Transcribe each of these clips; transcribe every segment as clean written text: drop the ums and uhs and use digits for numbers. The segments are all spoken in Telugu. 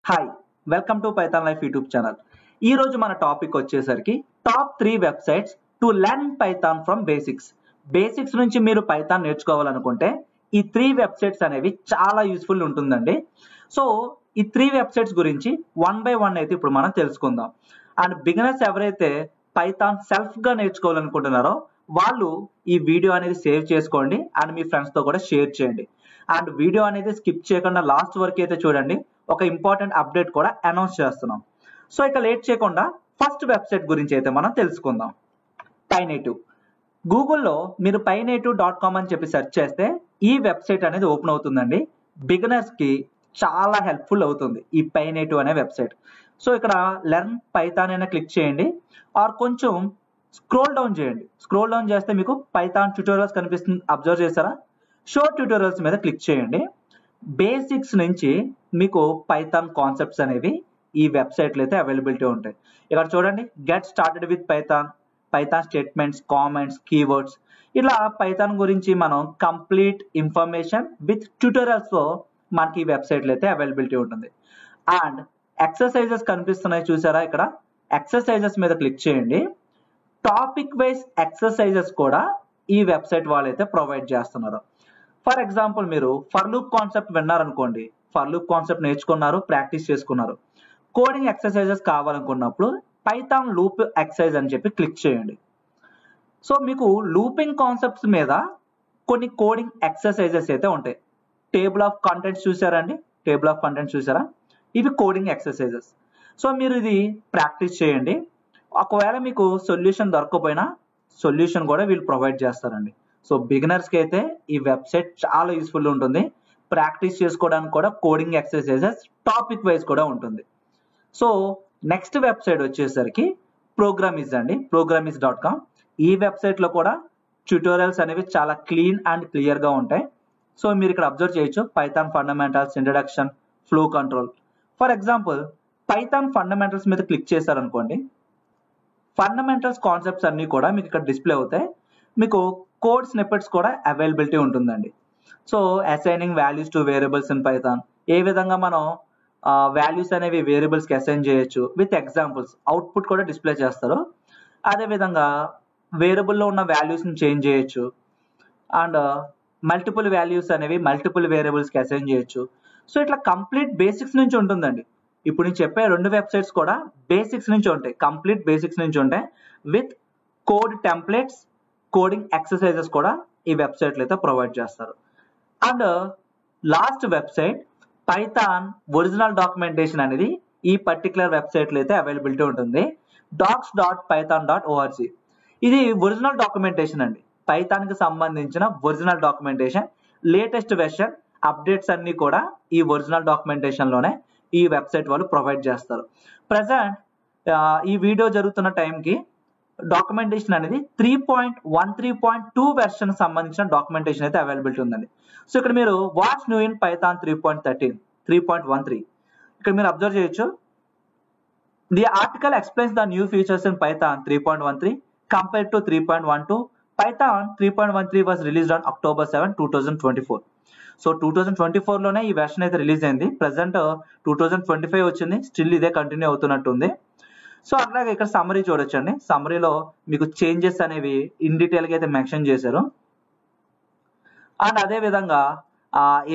Hi welcome to Python life YouTube channel. ఈ రోజు మన టాపిక్ వచ్చేసరికి top 3 websites to learn Python from basics నుంచి మీరు పైథాన్ నేర్చుకోవాలనుకుంటే ఈ 3 వెబ్సైట్స్ అనేవి చాలా యూస్ఫుల్ ఉంటుందండి. సో ఈ 3 వెబ్సైట్స్ గురించి వన్ బై వన్ అయితే ఇప్పుడు మనం తెలుసుకుందాం. అండ్ బిగినర్స్ ఎవరైతే పైథాన్ సెల్ఫ్ గా నేర్చుకోవాలనుకుంటున్నారో వాళ్ళు ఈ వీడియో అనేది సేవ్ చేసుకోండి అండ్ మీ ఫ్రెండ్స్ తో కూడా షేర్ చేయండి. అండ్ వీడియో అనేది స్కిప్ చేయకుండా లాస్ట్ వరకు అయితే చూడండి. ఒక ఇంపార్టెంట్ అప్డేట్ కూడా అనౌన్స్ చేస్తున్నాం. సో ఇక లేట్ చేయకుండా ఫస్ట్ వెబ్సైట్ గురించి అయితే మనం తెలుసుకుందాం. పైనేటివ్. గూగుల్లో మీరు paynative.com అని చెప్పి సెర్చ్ చేస్తే ఈ వెబ్సైట్ అనేది ఓపెన్ అవుతుందండి. బిగినర్స్ కి చాలా హెల్ప్ఫుల్ అవుతుంది ఈ పైనేటివ్ అనే వెబ్సైట్. సో ఇక్కడ లెర్న్ పైథాన్ అయినా క్లిక్ చేయండి ఆర్ కొంచెం స్క్రోల్ డౌన్ చేయండి. స్క్రోల్ డౌన్ చేస్తే మీకు పైథాన్ ట్యూటోరియల్స్ కనిపిస్తుంది, అబ్జర్వ్ చేస్తారా? షోర్ట్ ట్యూటోరియల్స్ మీద క్లిక్ చేయండి. బేసిక్స్ నుంచి మీకు పైథాన్ కాన్సెప్ట్స్ అనేవి ఈ వెబ్సైట్లో అయితే అవైలబిలిటీ ఉంటాయి. ఇక్కడ చూడండి, get started with Python statements, comments, keywords, ఇలా పైథాన్ గురించి మనం కంప్లీట్ ఇన్ఫర్మేషన్ విత్ ట్యూటోరియల్స్ తో మనకి ఈ వెబ్సైట్లో అయితే అవైలబిలిటీ ఉంటుంది. అండ్ ఎక్సర్సైజెస్ కనిపిస్తున్నాయి చూసారా? ఇక్కడ ఎక్సర్సైజెస్ మీద క్లిక్ చేయండి. టాపిక్ వైజ్ ఎక్సర్సైజెస్ కూడా ఈ వెబ్సైట్ వాళ్ళైతే ప్రొవైడ్ చేస్తున్నారు. ఫర్ ఎగ్జాంపుల్ మీరు ఫర్ లూప్ కాన్సెప్ట్ విన్నారనుకోండి, ఫర్ లూప్ కాన్సెప్ట్ నేర్చుకున్నారు, ప్రాక్టీస్ చేసుకున్నారు. కోడింగ్ ఎక్సర్సైజెస్ కావాలనుకున్నప్పుడు పైథాన్ లూప్ ఎక్సర్సైజ్ అని చెప్పి క్లిక్ చేయండి. సో మీకు లూపింగ్ కాన్సెప్ట్స్ మీద కొన్ని కోడింగ్ ఎక్సర్సైజెస్ అయితే ఉంటాయి. టేబుల్ ఆఫ్ కంటెంట్స్ చూసారండి? టేబుల్ ఆఫ్ కంటెంట్స్ చూసారా? ఇవి కోడింగ్ ఎక్సర్సైజెస్. సో మీరు ఇది ప్రాక్టీస్ చేయండి. ఒకవేళ మీకు సొల్యూషన్ దొరకకపోయినా సొల్యూషన్ కూడా వీళ్ళు ప్రొవైడ్ చేస్తారండి. సో బిగినర్స్ కి అయితే ఈ వెబ్సైట్ చాలా యూస్ఫుల్ ఉంటుంది. ప్రాక్టీస్ చేసుకోవడానికి కూడా కోడింగ్ ఎక్సర్సైజెస్ టాపిక్ వైజ్ కూడా ఉంటుంది. సో నెక్స్ట్ వెబ్సైట్ వచ్చేసరికి ప్రోగ్రామిజ్ అండి, programiz.com. ఈ వెబ్సైట్ లో కూడా ట్యూటోరియల్స్ అనేవి చాలా క్లీన్ అండ్ క్లియర్ గా ఉంటాయి. సో మీరు ఇక్కడ అబ్జర్వ్ చేయొచ్చు, Python fundamentals, introduction, flow control. For example Python fundamentals మీద క్లిక్ చేశారనుకోండి, ఫండమెంటల్స్ కాన్సెప్ట్స్ అన్ని కూడా మీకు ఇక్కడ డిస్ప్లే అవుతాయి. మీకు కోడ్ స్నిప్పెట్స్ కూడా అవైలబిలిటీ ఉంటుందండి. So assigning values to variables in Python, ఏ విధంగా మనం వాల్యూస్ అనేవి వేరియబుల్స్ కి అసైన్ చేయొచ్చు విత్ ఎగ్జాంపుల్స్, అవుట్పుట్ కూడా డిస్ప్లే చేస్తారు. అదే విధంగా వేరియబుల్లో ఉన్న వాల్యూస్ ని చేంజ్ చేయొచ్చు అండ్ మల్టిపుల్ వాల్యూస్ అనేవి మల్టిపుల్ వేరియబుల్స్ కి అసైన్ చేయొచ్చు. సో ఇట్లా కంప్లీట్ బేసిక్స్ నుంచి ఉంటుందండి. ఇప్పుడు నేను చెప్పే 2 వెబ్సైట్స్ కూడా బేసిక్స్ నుంచి ఉంటాయి, కంప్లీట్ బేసిక్స్ నుంచి ఉంటాయి with code templates, coding exercises కూడా ఈ వెబ్సైట్ లో అయితే ప్రొవైడ్ చేస్తారు. And last website Python original documentation అనేది ఈ పర్టికులర్ వెబ్సైట్ లో అయితే అవైలబిలిటీ ఉంటుంది. docs.python.org. ఇది ఒరిజినల్ డాక్యుమెంటేషన్ అండి, పైథాన్ కి సంబంధించిన original documentation. Latest version updates అన్ని కూడా ఈ ఒరిజినల్ డాక్యుమెంటేషన్ లోనే ఈ వెబ్సైట్ వాళ్ళు ప్రొవైడ్ చేస్తారు. ప్రజెంట్ ఈ వీడియో జరుగుతున్న టైంకి డాక్యుమెంటేషన్ అనేది 3.13.2 వెర్షన్ సంబంధించిన డాక్యుమెంటేషన్ అయితే అవైలబిలిటీ ఉందండి. సో ఇక్కడ మీరు వాట్స్ న్యూ ఇన్ పైథాన్ 3.13 ఇక్కడ మీరు అబ్జర్వ్ చేయొచ్చు. The article explains the new features in Python 3.13 compared to 3.12. Python 3.13 was released on October 7, 2024. So 2024 లోనే ఈ వెర్షన్ అయితే రిలీజ్ అయింది. ప్రెసెంట్ 2025 వచ్చింది, స్టిల్ ఇదే కంటిన్యూ అవుతున్నట్టుంది. సో అట్లాగే ఇక్కడ సమ్మరీ చూడొచ్చండి. సమ్మరీలో మీకు చేంజెస్ అనేవి ఇన్ డీటెయిల్ గా అయితే మెన్షన్ చేశారు. అండ్ అదే విధంగా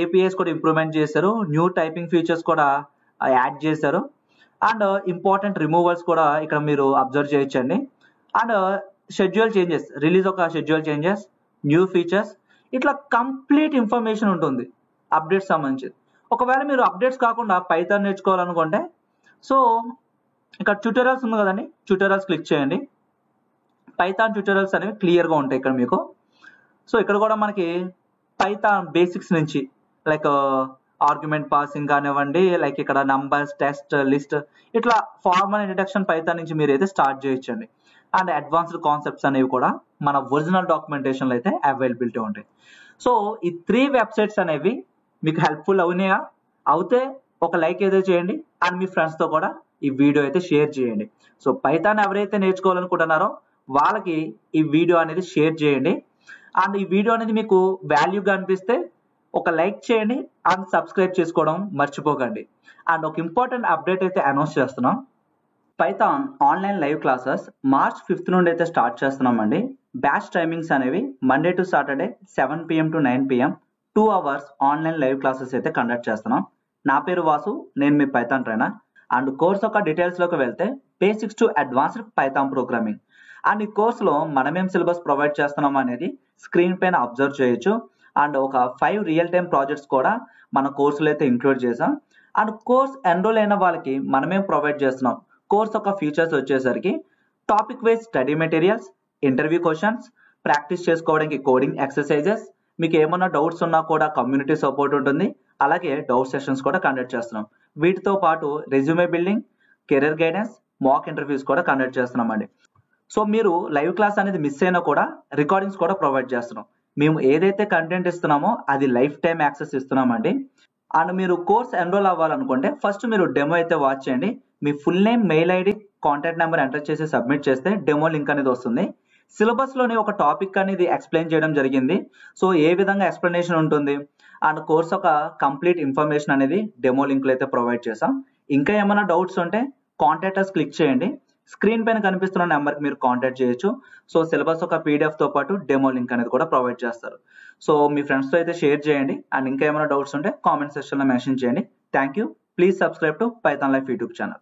ఏపీఐస్ కూడా ఇంప్రూవ్మెంట్ చేశారు, న్యూ టైపింగ్ ఫీచర్స్ కూడా యాడ్ చేశారు అండ్ ఇంపార్టెంట్ రిమూవల్స్ కూడా ఇక్కడ మీరు అబ్జర్వ్ చేయొచ్చండి. అండ్ షెడ్యూల్ చేంజెస్, రిలీజ్ ఒక షెడ్యూల్ చేంజెస్, న్యూ ఫీచర్స్, ఇట్లా కంప్లీట్ ఇన్ఫర్మేషన్ ఉంటుంది అప్డేట్స్ సంబంధించి. ఒకవేళ మీరు అప్డేట్స్ కాకుండా పైథాన్ నేర్చుకోవాలనుకుంటే సో ఇక్కడ ట్యూటోరియల్స్ ఉంది కదండి, ట్యూటోరియల్స్ క్లిక్ చేయండి. పైథాన్ ట్యూటోరియల్స్ అనేవి క్లియర్ గా ఉంటాయి ఇక్కడ మీకు. సో ఇక్కడ కూడా మనకి పైథాన్ బేసిక్స్ నుంచి లైక్ ఆర్గ్యుమెంట్ పాసింగ్ కానివ్వండి, లైక్ ఇక్కడ నంబర్స్, టెక్స్ట్, లిస్ట్, ఇట్లా ఫార్మల్ ఇంట్రడక్షన్ పైథాన్ నుంచి మీరు అయితే స్టార్ట్ చేయొచ్చండి. అండ్ అడ్వాన్స్డ్ కాన్సెప్ట్స్ అనేవి కూడా మన ఒరిజినల్ డాక్యుమెంటేషన్ లో అయితే అవైలబిలిటీ ఉంటాయి. సో ఈ 3 వెబ్సైట్స్ అనేవి మీకు హెల్ప్ఫుల్ అవునాయా? అవుతే ఒక లైక్ అయితే చేయండి అండ్ మీ ఫ్రెండ్స్ తో కూడా ఈ వీడియో అయితే షేర్ చేయండి. సో పైథాన్ ఎవరైతే నేర్చుకోవాలనుకుంటున్నారో వాళ్ళకి ఈ వీడియో అనేది షేర్ చేయండి. అండ్ ఈ వీడియో అనేది మీకు వాల్యూగా అనిపిస్తే ఒక లైక్ చేయండి అండ్ సబ్స్క్రైబ్ చేసుకోవడం మర్చిపోకండి. అండ్ ఒక ఇంపార్టెంట్ అప్డేట్ అయితే అనౌన్స్ చేస్తున్నాం. Python online live classes March 5th నుండి అయితే స్టార్ట్ చేస్తున్నామండి. బ్యాచ్ టైమింగ్స్ అనేవి Monday to Saturday 7 PM to 9 PM 2 hours online live classes అయితే కండక్ట్ చేస్తున్నాం. నా పేరు వాసు, నేను మీ పైథాన్ ట్రైనర్. అండ్ కోర్స్ యొక్క డీటెయిల్స్ లోకి వెళ్తే basics to advanced Python programming. And ఈ కోర్సులో మనమేం సిలబస్ ప్రొవైడ్ చేస్తున్నాం అనేది స్క్రీన్ పైన అబ్జర్వ్ చేయొచ్చు. అండ్ ఒక 5 రియల్ టైమ్ ప్రాజెక్ట్స్ కూడా మన కోర్సులో అయితే ఇంక్లూడ్ చేసాం. అండ్ కోర్స్ ఎన్రోల్ అయిన వాళ్ళకి మనమేం ప్రొవైడ్ చేస్తున్నాం, కోర్స్ యొక్క ఫీచర్స్ వచ్చేసరికి topic wise study materials, interview questions, practice చేసుకోవడానికి కోడింగ్ ఎక్సర్సైజెస్, మీకు ఏమన్నా డౌట్స్ ఉన్నా కూడా కమ్యూనిటీ సపోర్ట్ ఉంటుంది. అలాగే డౌట్ సెషన్స్ కూడా కండక్ట్ చేస్తున్నాం. వీటితో పాటు resume building, career guidance, mock interviews కూడా కండక్ట్ చేస్తున్నామండి. సో మీరు లైవ్ క్లాస్ అనేది మిస్ అయినా కూడా రికార్డింగ్స్ కూడా ప్రొవైడ్ చేస్తున్నాం. మేము ఏదైతే కంటెంట్ ఇస్తున్నామో అది లైఫ్ టైం యాక్సెస్ ఇస్తున్నామండి. అండ్ మీరు కోర్స్ ఎన్రోల్ అవ్వాలనుకుంటే ఫస్ట్ మీరు డెమో అయితే వాచ్ చేయండి. మీ full name, mail ID, contact number enter చేసి సబ్మిట్ చేస్తే డెమో లింక్ అనేది వస్తుంది. సిలబస్ లోని ఒక టాపిక్ అనేది ఎక్స్ప్లెయిన్ చేయడం జరిగింది. సో ఏ విధంగా ఎక్స్ప్లెనేషన్ ఉంటుంది అండ్ కోర్స్ ఒక కంప్లీట్ ఇన్ఫర్మేషన్ అనేది డెమో లింక్ లో అయితే ప్రొవైడ్ చేసాం. ఇంకా ఏమైనా డౌట్స్ ఉంటే కాంటాక్ట్ అస్ క్లిక్ చేయండి. స్క్రీన్ పైన కనిపిస్తున్న నెంబర్కి మీరు కాంటాక్ట్ చేయొచ్చు. సో సిలబస్ ఒక పీడిఎఫ్ తో పాటు డెమో లింక్ అనేది కూడా ప్రొవైడ్ చేస్తారు. సో మీ ఫ్రెండ్స్ తో అయితే షేర్ చేయండి. అండ్ ఇంకా ఏమైనా డౌట్స్ ఉంటే కామెంట్ సెక్షన్ లో మెన్షన్ చేయండి. Thank you. Please subscribe to Python life YouTube channel.